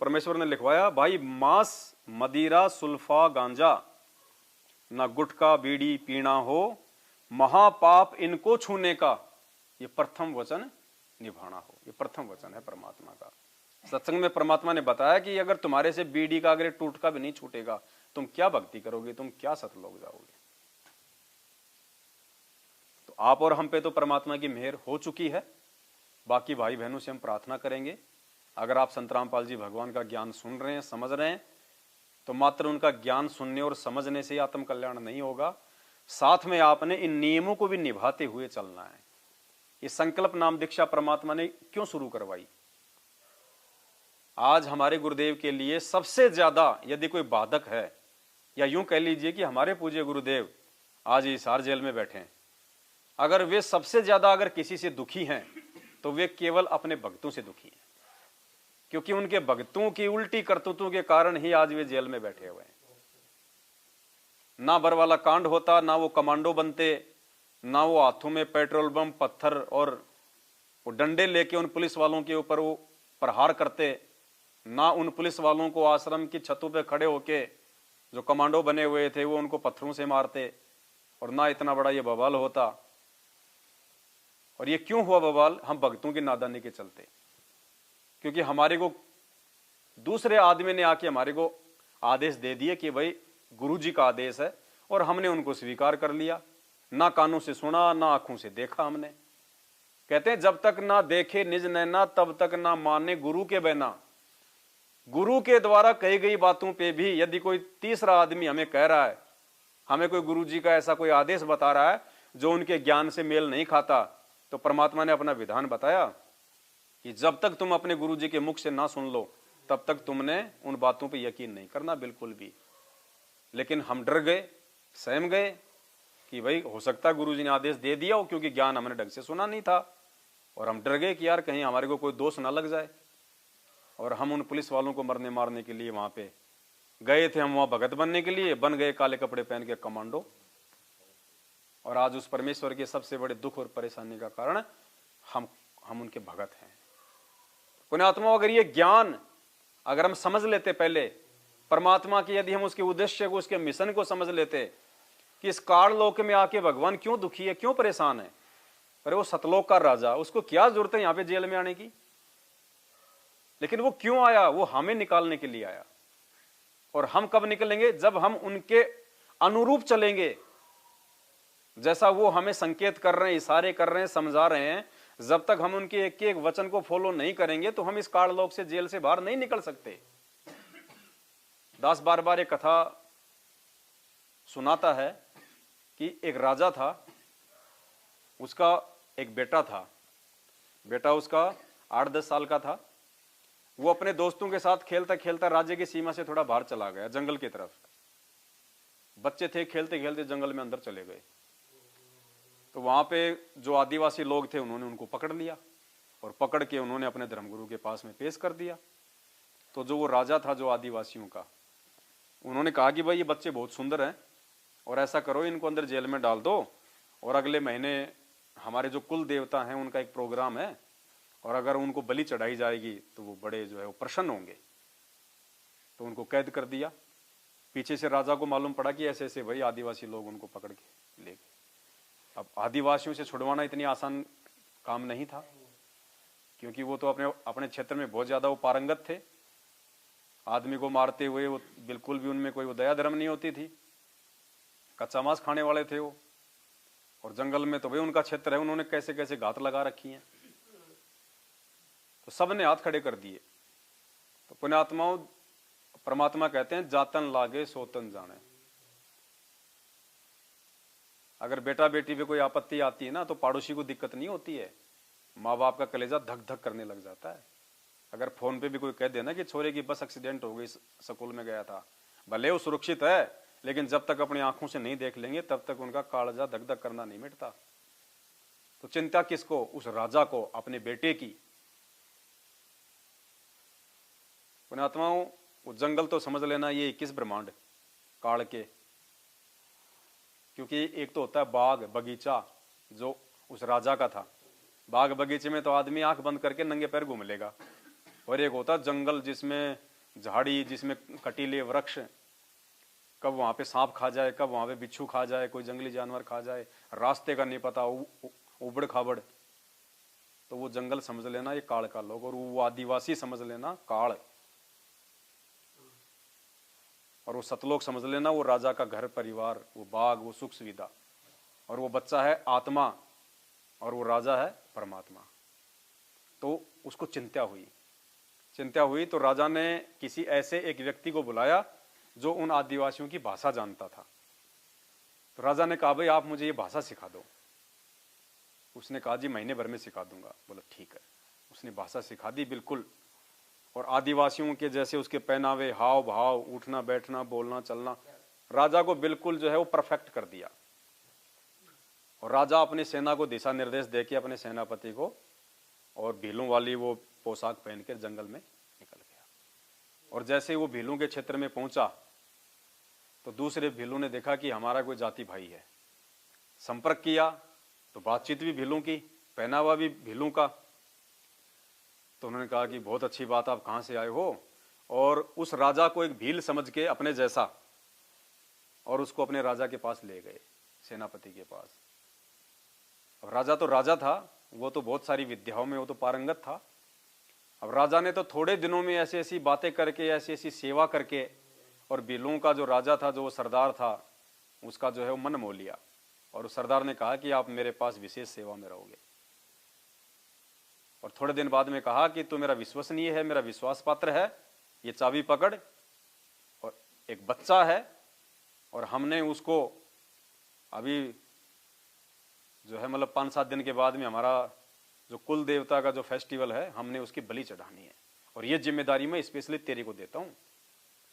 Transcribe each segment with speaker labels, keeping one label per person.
Speaker 1: परमेश्वर ने लिखवाया, भाई मांस, मदिरा, सुल्फा, गांजा, ना गुटखा बीड़ी पीना हो, महापाप इनको छूने का ये प्रथम वचन निभाना हो। ये प्रथम वचन है परमात्मा का। सत्संग में परमात्मा ने बताया कि अगर तुम्हारे से बीड़ी का अगर टूटका भी नहीं छूटेगा, तुम क्या भक्ति करोगे, तुम क्या सतलोक जाओगे। तो आप और हम पे तो परमात्मा की मेहर हो चुकी है। बाकी भाई बहनों से हम प्रार्थना करेंगे, अगर आप संत रामपाल जी भगवान का ज्ञान सुन रहे हैं, समझ रहे हैं, तो मात्र उनका ज्ञान सुनने और समझने से आत्म कल्याण नहीं होगा, साथ में आपने इन नियमों को भी निभाते हुए चलना है। ये संकल्प नाम दीक्षा परमात्मा ने क्यों शुरू करवाई? आज हमारे गुरुदेव के लिए सबसे ज्यादा यदि कोई बाधक है, या यूं कह लीजिए कि हमारे पूज्य गुरुदेव आज हिसार जेल में बैठे हैं, अगर वे सबसे ज्यादा अगर किसी से दुखी हैं तो वे केवल अपने भक्तों से दुखी हैं, क्योंकि उनके भक्तों की उल्टी करतूतों के कारण ही आज वे जेल में बैठे हुए हैं। ना बरवाला कांड होता, ना वो कमांडो बनते, ना वो हाथों में पेट्रोल बम, पत्थर और वो डंडे लेके उन पुलिस वालों के ऊपर वो प्रहार करते, ना उन पुलिस वालों को आश्रम की छतों पे खड़े होके जो कमांडो बने हुए थे वो उनको पत्थरों से मारते, और ना इतना बड़ा ये बवाल होता। और ये क्यों हुआ बवाल? हम भक्तों की नादानी के चलते, क्योंकि हमारे को दूसरे आदमी ने आके हमारे को आदेश दे दिए कि भाई गुरु जी का आदेश है, और हमने उनको स्वीकार कर लिया। ना कानों से सुना, ना आंखों से देखा हमने। कहते हैं जब तक ना देखे निज नैना, तब तक ना माने गुरु के बिना। गुरु के द्वारा कही गई बातों पे भी यदि कोई तीसरा आदमी हमें कह रहा है, हमें कोई गुरु जी का ऐसा कोई आदेश बता रहा है जो उनके ज्ञान से मेल नहीं खाता, तो परमात्मा ने अपना विधान बताया कि जब तक तुम अपने गुरु जी के मुख से ना सुन लो, तब तक तुमने उन बातों पे यकीन नहीं करना बिल्कुल भी। लेकिन हम डर गए, सहम गए कि भाई हो सकता है गुरु जी ने आदेश दे दिया हो, क्योंकि ज्ञान हमने ढंग से सुना नहीं था, और हम डर गए कि यार कहीं हमारे को कोई दोष ना लग जाए। और हम उन पुलिस वालों को मरने मारने के लिए वहां पे गए थे। हम वहां भगत बनने के लिए बन गए काले कपड़े पहन के कमांडो। और आज उस परमेश्वर के सबसे बड़े दुख और परेशानी का कारण हम उनके भगत हैं। पुण्यात्मा, अगर ये ज्ञान अगर हम समझ लेते पहले परमात्मा की, यदि हम उसके उद्देश्य को, उसके मिशन को समझ लेते कि इस काल लोक में आके भगवान क्यों दुखी है, क्यों परेशान है। अरे वो सतलोक का राजा, उसको क्या जरूरत है यहां पे जेल में आने की? लेकिन वो क्यों आया? वो हमें निकालने के लिए आया। और हम कब निकलेंगे? जब हम उनके अनुरूप चलेंगे, जैसा वो हमें संकेत कर रहे हैं, इशारे कर रहे हैं, समझा रहे हैं। जब तक हम उनके एक एक वचन को फॉलो नहीं करेंगे तो हम इस काललोक से, जेल से बाहर नहीं निकल सकते। दास बार बार एक कथा सुनाता है कि एक राजा था, उसका एक बेटा था। बेटा उसका 8-10 साल का था। वो अपने दोस्तों के साथ खेलता खेलता राज्य की सीमा से थोड़ा बाहर चला गया, जंगल की तरफ। बच्चे थे, खेलते खेलते जंगल में अंदर चले गए। तो वहां पे जो आदिवासी लोग थे उन्होंने उनको पकड़ लिया, और पकड़ के उन्होंने अपने धर्मगुरु के पास में पेश कर दिया। तो जो वो राजा था जो आदिवासियों का, उन्होंने कहा कि भाई ये बच्चे बहुत सुंदर हैं, और ऐसा करो इनको अंदर जेल में डाल दो, और अगले महीने हमारे जो कुल देवता हैं उनका एक प्रोग्राम है, और अगर उनको बलि चढ़ाई जाएगी तो वो बड़े जो है वो प्रसन्न होंगे। तो उनको कैद कर दिया। पीछे से राजा को मालूम पड़ा कि ऐसे ऐसे भाई आदिवासी लोग उनको पकड़ के ले गए। अब आदिवासियों से छुड़वाना इतनी आसान काम नहीं था, क्योंकि वो तो अपने क्षेत्र में बहुत ज्यादा वो पारंगत थे। आदमी को मारते हुए वो बिल्कुल भी उनमें कोई वो दया धर्म नहीं होती थी। कच्चा मांस खाने वाले थे वो, और जंगल में तो भाई उनका क्षेत्र है, उन्होंने कैसे कैसे घात लगा रखी हैं। तो सबने हाथ खड़े कर दिए। तो पुण्यात्माओं, परमात्मा कहते हैं जातन लागे सोतन जाने। अगर बेटा बेटी पे कोई आपत्ति आती है ना, तो पड़ोसी को दिक्कत नहीं होती है, माँ बाप का कलेजा धक धक करने लग जाता है। अगर फोन पे भी कोई कह देना कि छोरे की बस एक्सीडेंट हो गई, स्कूल में गया था, भले वो सुरक्षित है, लेकिन जब तक अपनी आंखों से नहीं देख लेंगे तब तक उनका कालजा धक धक करना नहीं मिटता। तो चिंता किसको? उस राजा को, अपने बेटे की। पुण्यात्माओं, वो जंगल तो समझ लेना ये 21 ब्रह्मांड काल के, क्योंकि एक तो होता है बाग बगीचा जो उस राजा का था। बाग बगीचे में तो आदमी आंख बंद करके नंगे पैर घूम लेगा, और एक होता है जंगल जिसमें झाड़ी जिसमें कटीले वृक्ष, कब वहां पे सांप खा जाए, कब वहां पे बिच्छू खा जाए, कोई जंगली जानवर खा जाए, रास्ते का नहीं पता, उबड़ खाबड़। तो वो जंगल समझ लेना ये काल का लोग, और वो आदिवासी समझ लेना काल, और वो सतलोक समझ लेना वो राजा का घर परिवार, वो बाग, वो सुख सुविधा, और वो बच्चा है आत्मा, और वो राजा है परमात्मा। तो उसको चिंता हुई तो राजा ने किसी ऐसे एक व्यक्ति को बुलाया जो उन आदिवासियों की भाषा जानता था। तो राजा ने कहा भाई आप मुझे ये भाषा सिखा दो। उसने कहा जी महीने भर में सिखा दूंगा। बोला ठीक है। उसने भाषा सिखा दी बिल्कुल, और आदिवासियों के जैसे उसके पहनावे, हाव भाव, उठना बैठना, बोलना चलना, राजा को बिल्कुल जो है वो परफेक्ट कर दिया। और राजा अपनी सेना को दिशा निर्देश देके अपने सेनापति को, और भीलों वाली वो पोशाक पहन कर जंगल में निकल गया। और जैसे वो भीलों के क्षेत्र में पहुंचा तो दूसरे भीलों ने देखा कि हमारा कोई जाति भाई है। संपर्क किया तो बातचीत भी भीलों की, पहनावा भी भीलों का। तो उन्होंने कहा कि बहुत अच्छी बात, आप कहाँ से आए हो? और उस राजा को एक भील समझ के अपने जैसा, और उसको अपने राजा के पास ले गए, सेनापति के पास। अब राजा तो राजा था, वो तो बहुत सारी विद्याओं में वो तो पारंगत था। अब राजा ने तो थोड़े दिनों में ऐसी ऐसी बातें करके, ऐसी ऐसी सेवा करके, और भीलों का जो राजा था, जो वो सरदार था, उसका जो है वो मन मोह लिया। और उस सरदार ने कहा कि आप मेरे पास विशेष सेवा में रहोगे। और थोड़े दिन बाद में कहा कि तू मेरा विश्वसनीय है, मेरा विश्वास पात्र है, ये चाबी पकड़। और एक बच्चा है, और हमने उसको अभी जो है मतलब 5-7 दिन के बाद में हमारा जो कुल देवता का जो फेस्टिवल है, हमने उसकी बलि चढ़ानी है, और ये जिम्मेदारी मैं स्पेशली तेरे को देता हूं,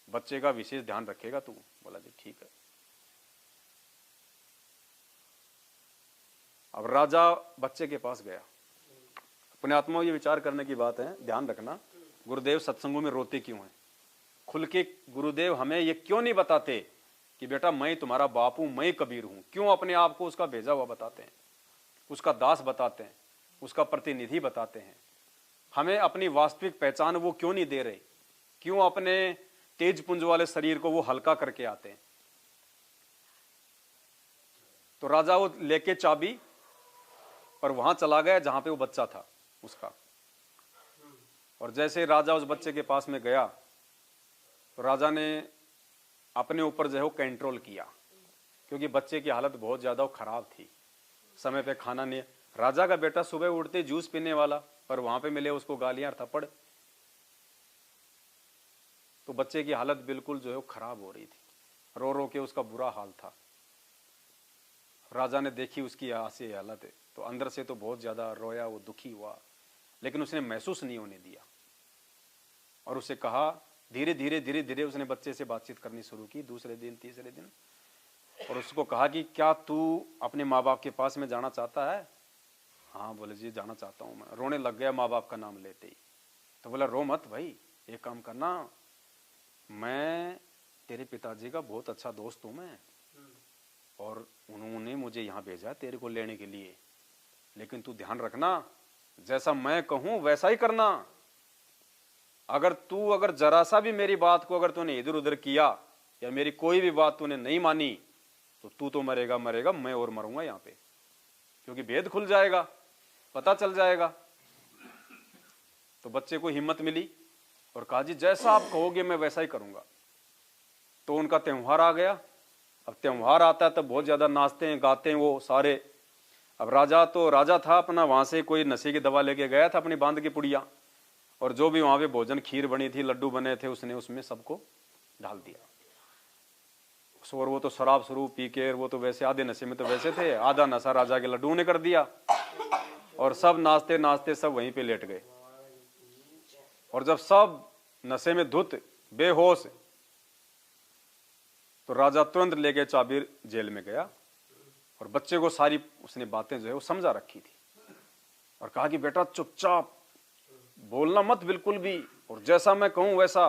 Speaker 1: बच्चे का विशेष ध्यान रखेगा तू। बोला जी ठीक है। अब राजा बच्चे के पास गया। अपने आत्मा ये विचार करने की बात है, ध्यान रखना, गुरुदेव सत्संगों में रोते क्यों हैं? खुल के गुरुदेव हमें ये क्यों नहीं बताते कि बेटा मैं तुम्हारा बाप हूं, मैं कबीर हूं? क्यों अपने आप को उसका भेजा हुआ बताते हैं, उसका दास बताते हैं, उसका प्रतिनिधि बताते हैं? हमें अपनी वास्तविक पहचान वो क्यों नहीं दे रहे? क्यों अपने तेज पुंज वाले शरीर को वो हल्का करके आते हैं? तो राजा वो लेके चाबी पर वहां चला गया जहां पे वो बच्चा था उसका। और जैसे राजा उस बच्चे के पास में गया तो राजा ने अपने ऊपर जो है वो कंट्रोल किया, क्योंकि बच्चे की हालत बहुत ज्यादा खराब थी, समय पे खाना नहीं। राजा का बेटा सुबह उठते जूस पीने वाला, पर वहां पे मिले उसको गालियां, थप्पड़। तो बच्चे की हालत बिल्कुल जो है वो खराब हो रही थी, रो रो के उसका बुरा हाल था। राजा ने देखी उसकी ऐसी हालत है तो अंदर से तो बहुत ज्यादा रोया, वो दुखी हुआ, लेकिन उसने महसूस नहीं होने दिया। और उसे कहा, धीरे धीरे धीरे धीरे उसने बच्चे से बातचीत करनी शुरू की, दूसरे दिन तीसरे दिन। और उसको कहा कि क्या तू अपने माँ बाप के पास में जाना चाहता है? हाँ बोले जी जाना चाहता हूँ मैं। रोने लग गया माँ बाप का नाम लेते ही। तो बोला रो मत भाई, एक काम करना, मैं तेरे पिताजी का बहुत अच्छा दोस्त हूँ मैं, और उन्होंने मुझे यहाँ भेजा तेरे को लेने के लिए, लेकिन तू ध्यान रखना, जैसा मैं कहूं वैसा ही करना। अगर जरा सा भी मेरी बात को अगर तूने इधर उधर किया या मेरी कोई भी बात तूने नहीं मानी तो तू तो मरेगा मरेगा, मैं और मरूंगा यहाँ पे, क्योंकि भेद खुल जाएगा, पता चल जाएगा। तो बच्चे को हिम्मत मिली और कहा जी जैसा आप कहोगे मैं वैसा ही करूंगा। तो उनका त्योहार आ गया। अब त्योहार आता है तब बहुत ज्यादा नाचते हैं गाते हैं वो सारे। अब राजा तो राजा था अपना, वहां से कोई नशे की दवा लेके गया था अपनी बांध की पुड़िया, और जो भी वहां पे भोजन, खीर बनी थी, लड्डू बने थे, उसने उसमें सबको डाल दिया। और वो तो शराब स्वरूप पी के, वो तो वैसे आधे नशे में तो वैसे थे, आधा नशा राजा के लड्डू ने कर दिया, और सब नाचते नाचते सब वहीं पे लेट गए। और जब सब नशे में धुत बेहोश, तो राजा तुरंत लेके चाबी जेल में गया, और बच्चे को सारी उसने बातें जो है वो समझा रखी थी, और कहा कि बेटा चुपचाप बोलना मत बिल्कुल भी, और जैसा मैं कहूं वैसा,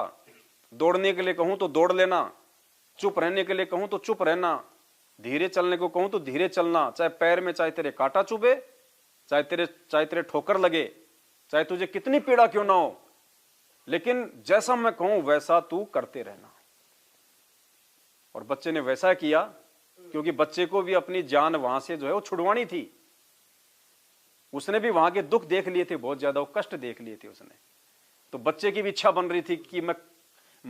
Speaker 1: दौड़ने के लिए कहूं तो दौड़ लेना, चुप रहने के लिए कहूं तो चुप रहना, धीरे चलने को कहूं तो धीरे चलना, चाहे पैर में चाहे तेरे कांटा चुभे, चाहे तेरे ठोकर लगे, चाहे तुझे कितनी पीड़ा क्यों ना हो, लेकिन जैसा मैं कहूं वैसा तू करते रहना। और बच्चे ने वैसा किया, क्योंकि बच्चे को भी अपनी जान वहां से जो है वो छुड़वानी थी। उसने भी वहां के दुख देख लिए थे, बहुत ज्यादा वो कष्ट देख लिए थे उसने। तो बच्चे की भी इच्छा बन रही थी कि मैं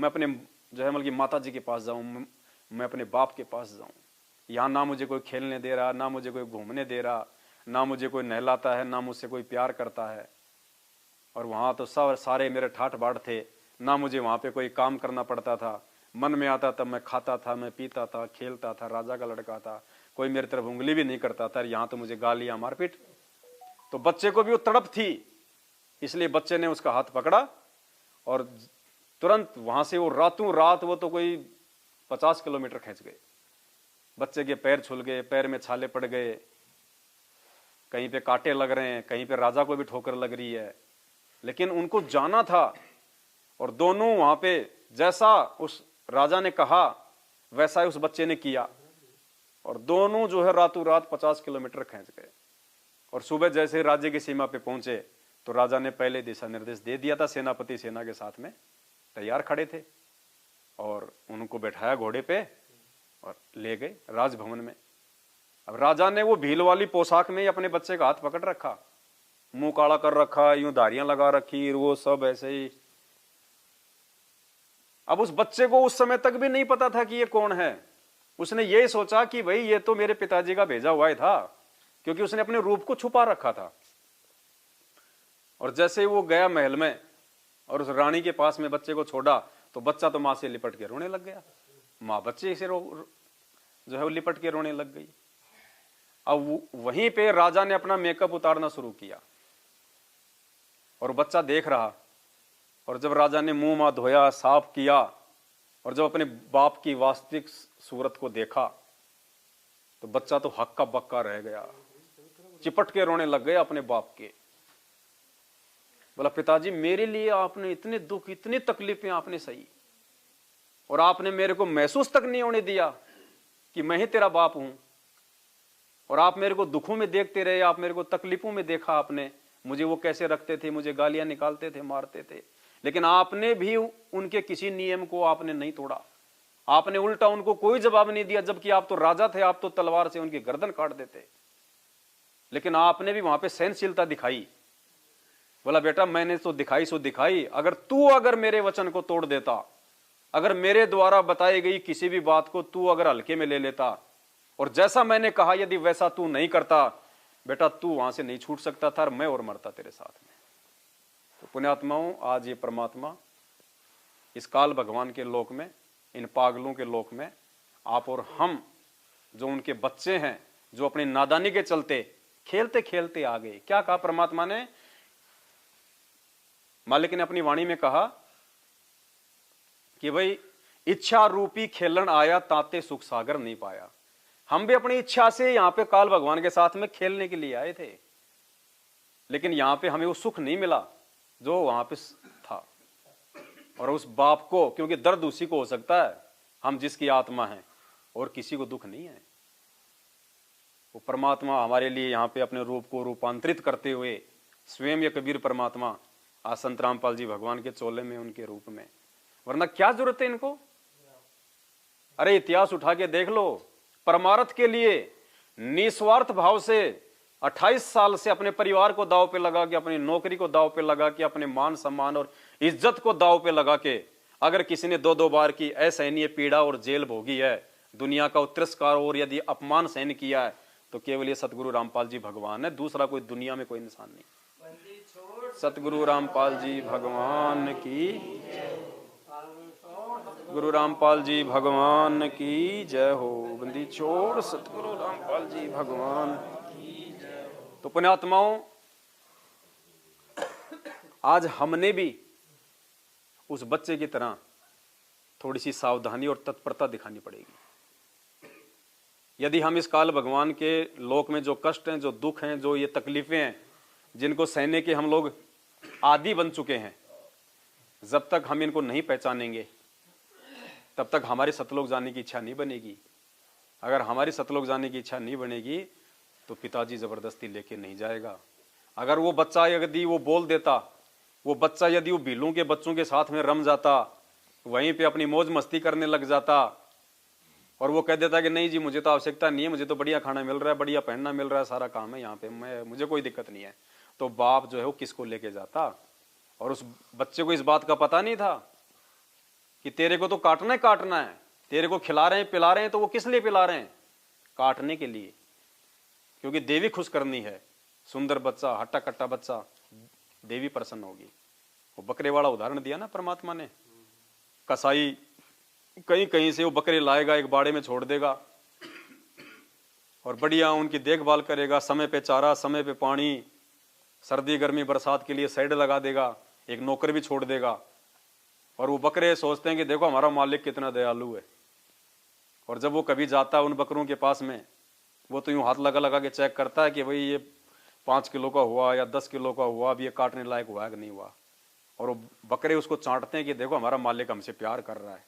Speaker 1: अपने जो है मतलब कि माता जी के पास जाऊं, मैं अपने बाप के पास जाऊं। यहाँ ना मुझे कोई खेलने दे रहा, ना मुझे कोई घूमने दे रहा, ना मुझे कोई नहलाता है, ना मुझसे कोई प्यार करता है। और वहां तो सब सारे मेरे ठाठ बाट थे, ना मुझे वहां पे कोई काम करना पड़ता था। मन में आता था मैं खाता था, मैं पीता था, खेलता था, राजा का लड़का था, कोई मेरी तरफ उंगली भी नहीं करता था। यहाँ तो मुझे गालियां मारपीट। तो बच्चे को भी वो तड़प थी, इसलिए बच्चे ने उसका हाथ पकड़ा और तुरंत वहां से वो रातों रात वो तो कोई 50 किलोमीटर खींच गए। बच्चे के पैर छूल गए, पैर में छाले पड़ गए, कहीं पे कांटे लग रहे हैं, कहीं पे राजा को भी ठोकर लग रही है, लेकिन उनको जाना था। और दोनों वहां पे जैसा उस राजा ने कहा वैसा ही उस बच्चे ने किया, और दोनों जो है रातों रात 50 किलोमीटर खींच गए। और सुबह जैसे राज्य की सीमा पे पहुंचे तो राजा ने पहले दिशा निर्देश दे दिया था, सेनापति सेना के साथ में तैयार खड़े थे, और उनको बैठाया घोड़े पे और ले गए राजभवन में। अब राजा ने वो भील वाली पोशाक में ही अपने बच्चे का हाथ पकड़ रखा, मुंह काला कर रखा, यूं धारियां लगा रखी, वो सब ऐसे ही। अब उस बच्चे को उस समय तक भी नहीं पता था कि ये कौन है। उसने ये सोचा कि भाई ये तो मेरे पिताजी का भेजा हुआ ही था, क्योंकि उसने अपने रूप को छुपा रखा था। और जैसे वो गया महल में और उस रानी के पास में बच्चे को छोड़ा, तो बच्चा तो मां से लिपट के रोने लग गया। मां बच्चे से जो है वो लिपट के रोने लग गई। अब वहीं पे राजा ने अपना मेकअप उतारना शुरू किया और बच्चा देख रहा। और जब राजा ने मुंह मां धोया, साफ किया, और जब अपने बाप की वास्तविक सूरत को देखा, तो बच्चा तो हक्का बक्का रह गया, चिपट के रोने लग गया अपने बाप के। बोला पिताजी मेरे लिए आपने इतने दुख, इतनी तकलीफें आपने सही, और आपने मेरे को महसूस तक नहीं होने दिया कि मैं ही तेरा बाप हूं। और आप मेरे को दुखों में देखते रहे, आप मेरे को तकलीफों में देखा आपने, मुझे वो कैसे रखते थे, मुझे गालियां निकालते थे, मारते थे, लेकिन आपने भी उनके किसी नियम को आपने नहीं तोड़ा। आपने उल्टा उनको कोई जवाब नहीं दिया, जबकि आप तो राजा थे, आप तो तलवार से उनकी गर्दन काट देते, लेकिन आपने भी वहां पे सहनशीलता दिखाई। बोला बेटा मैंने तो दिखाई सो दिखाई, अगर मेरे वचन को तोड़ देता, अगर मेरे द्वारा बताई गई किसी भी बात को तू अगर हल्के में ले लेता, और जैसा मैंने कहा यदि वैसा तू नहीं करता, बेटा तू वहां से नहीं छूट सकता था, और मैं और मरता तेरे साथ में। तो पुण्यात्माओं, आज ये परमात्मा इस काल भगवान के लोक में, इन पागलों के लोक में, आप और हम जो उनके बच्चे हैं, जो अपनी नादानी के चलते खेलते खेलते आ गए। क्या कहा परमात्मा ने? मालिक ने अपनी वाणी में कहा कि भाई इच्छा रूपी खेलन आया, ताते सुख सागर नहीं पाया। हम भी अपनी इच्छा से यहां पे काल भगवान के साथ में खेलने के लिए आए थे, लेकिन यहां पे हमें वो सुख नहीं मिला जो वहां पे था। और उस बाप को, क्योंकि दर्द उसी को हो सकता है, हम जिसकी आत्मा है, और किसी को दुख नहीं है। वो परमात्मा हमारे लिए यहां पे अपने रूप को रूपांतरित करते हुए स्वयं ये कबीर परमात्मा आज संत रामपाल जी भगवान के चोले में, उनके रूप में, वरना क्या जरूरत है इनको? अरे इतिहास उठा के देख लो, परमार्थ के लिए निस्वार्थ भाव से 28 साल से अपने परिवार को दाव पे लगा के, अपनी नौकरी को दाव पे लगा के, अपने मान सम्मान और इज्जत को दाव पे लगा के, अगर किसी ने 2-2 बार की असहनीय पीड़ा और जेल भोगी है, दुनिया का तिरस्कार और यदि अपमान सहन किया है, तो केवल ये सतगुरु रामपाल जी भगवान है, दूसरा कोई दुनिया में कोई इंसान नहीं। सतगुरु रामपाल जी भगवान की, गुरु रामपाल जी भगवान की जय हो। बंदी छोड़ सतगुरु रामपाल जी भगवान। तो पुण्यात्माओं, आज हमने भी उस बच्चे की तरह थोड़ी सी सावधानी और तत्परता दिखानी पड़ेगी। यदि हम इस काल भगवान के लोक में जो कष्ट हैं, जो दुख हैं, जो ये तकलीफें हैं, जिनको सहने के हम लोग आदी बन चुके हैं, जब तक हम इनको नहीं पहचानेंगे तब तक हमारी सतलोक जाने की इच्छा नहीं बनेगी। अगर हमारी सतलोक जाने की इच्छा नहीं बनेगी तो पिताजी जबरदस्ती लेके नहीं जाएगा। अगर वो बच्चा यदि वो बोल देता वो बच्चा यदि वो बिल्लों के बच्चों के साथ में रम जाता, वहीं पे अपनी मौज मस्ती करने लग जाता और वो कह देता कि नहीं जी मुझे तो आवश्यकता नहीं है, मुझे तो बढ़िया खाना मिल रहा है, बढ़िया पहनना मिल रहा है, सारा काम है यहाँ पे, मुझे कोई दिक्कत नहीं है, तो बाप जो है वो किसको लेके जाता। और उस बच्चे को इस बात का पता नहीं था कि तेरे को तो काटना है, तेरे को खिला रहे हैं पिला रहे हैं तो वो किस लिए पिला रहे हैं? काटने के लिए, क्योंकि देवी खुश करनी है। सुंदर बच्चा, हट्टा कट्टा बच्चा, देवी प्रसन्न होगी। वो बकरे वाला उदाहरण दिया ना परमात्मा ने। कसाई कहीं कहीं से वो बकरे लाएगा, एक बाड़े में छोड़ देगा और बढ़िया उनकी देखभाल करेगा, समय पे चारा, समय पे पानी, सर्दी गर्मी बरसात के लिए शेड लगा देगा, एक नौकर भी छोड़ देगा। और वो बकरे सोचते हैं कि देखो हमारा मालिक कितना दयालु है। और जब वो कभी जाता है उन बकरों के पास में, वो तो यूं हाथ लगा लगा के चेक करता है कि भाई ये 5 किलो का हुआ या 10 किलो का हुआ, अब ये काटने लायक हुआ है कि नहीं हुआ। और वो बकरे उसको चाटते हैं कि देखो हमारा मालिक हमसे प्यार कर रहा है।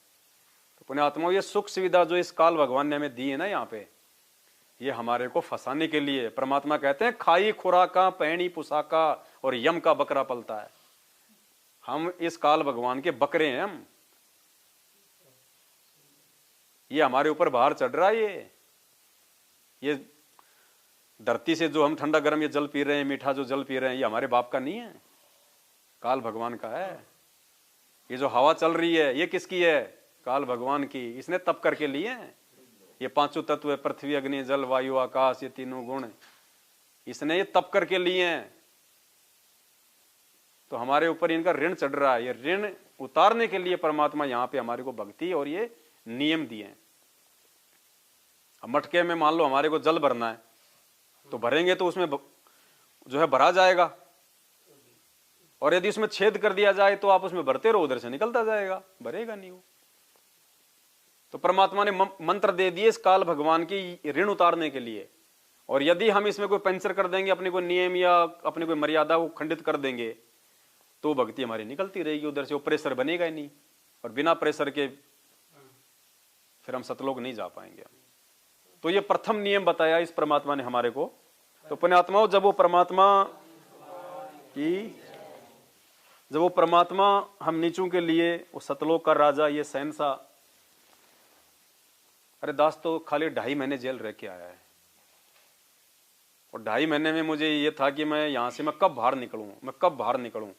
Speaker 1: तो पुण्यात्माओं, ये सुख सुविधा जो इस काल भगवान ने हमें दी है ना यहाँ पे, ये हमारे को फंसाने के लिए। परमात्मा कहते हैं खाई खुराका पैणी पुसाका और यम का बकरा पलता है। हम इस काल भगवान के बकरे हैं हम। ये हमारे ऊपर बाहर चढ़ रहा है। ये धरती से जो हम ठंडा गर्म ये जल पी रहे हैं, मीठा जो जल पी रहे हैं, ये हमारे बाप का नहीं है, काल भगवान का है। ये जो हवा चल रही है ये किसकी है? काल भगवान की। इसने तप करके लिए हैं। ये पांचों तत्व है, पृथ्वी अग्नि जल वायु आकाश, ये तीनों गुण इसने ये तप करके लिए हैं। तो हमारे ऊपर इनका ऋण चढ़ रहा है। ये ऋण उतारने के लिए परमात्मा यहाँ पे हमारे को भक्ति और ये नियम दिए हैं। अब मटके में मान लो हमारे को जल भरना है, तो भरेंगे तो उसमें जो है भरा जाएगा, और यदि उसमें छेद कर दिया जाए तो आप उसमें भरते रहो, उधर से निकलता जाएगा, भरेगा नहीं वो। तो परमात्मा ने मंत्र दे दिए इस काल भगवान की ऋण उतारने के लिए। और यदि हम इसमें कोई पंचर कर देंगे, अपने कोई नियम या अपनी कोई मर्यादा को खंडित कर देंगे, तो भक्ति हमारी निकलती रहेगी उधर से, वो प्रेशर बनेगा ही नहीं। और बिना प्रेशर के फिर हम सतलोक नहीं जा पाएंगे। तो ये प्रथम नियम बताया इस परमात्मा ने हमारे को। तो पुण्यात्माओं, जब वो परमात्मा हम नीचों के लिए, वो सतलोक का राजा, ये शहंशाह, अरे दास तो खाली 2.5 महीने जेल रह के आया है, और 2.5 महीने में मुझे ये था कि मैं यहां से मैं कब बाहर निकलूं।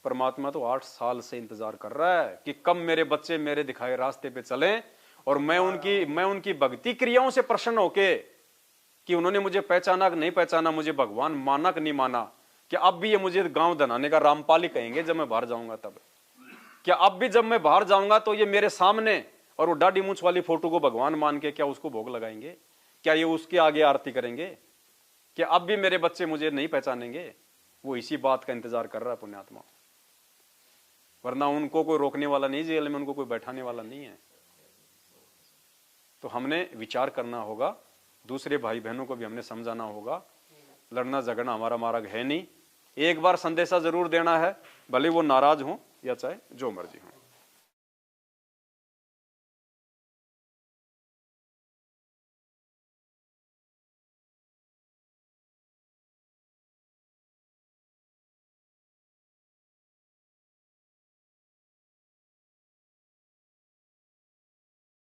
Speaker 1: परमात्मा तो 8 साल से इंतजार कर रहा है कि कब मेरे बच्चे मेरे दिखाए रास्ते पे चलें, और मैं उनकी भक्ति क्रियाओं से प्रसन्न होके कि उन्होंने मुझे पहचाना कि नहीं पहचाना, मुझे भगवान माना कि नहीं माना, कि अब भी ये मुझे गांव धनाने का रामपाल ही कहेंगे जब मैं बाहर जाऊंगा। तब क्या अब भी जब मैं बाहर जाऊंगा तो ये मेरे सामने और वो दाढ़ी मूंछ वाली फोटो को भगवान मान के क्या उसको भोग लगाएंगे? क्या ये उसके आगे आरती करेंगे? क्या अब भी मेरे बच्चे मुझे नहीं पहचानेंगे? वो इसी बात का इंतजार कर रहा है पुण्यात्मा। वरना उनको कोई रोकने वाला नहीं, जेल में उनको कोई बैठाने वाला नहीं है। तो हमने विचार करना होगा, दूसरे भाई बहनों को भी हमने समझाना होगा। लड़ना झगड़ना हमारा मार्ग है नहीं। एक बार संदेशा जरूर देना है, भले वो नाराज हो या चाहे जो मर्जी हो।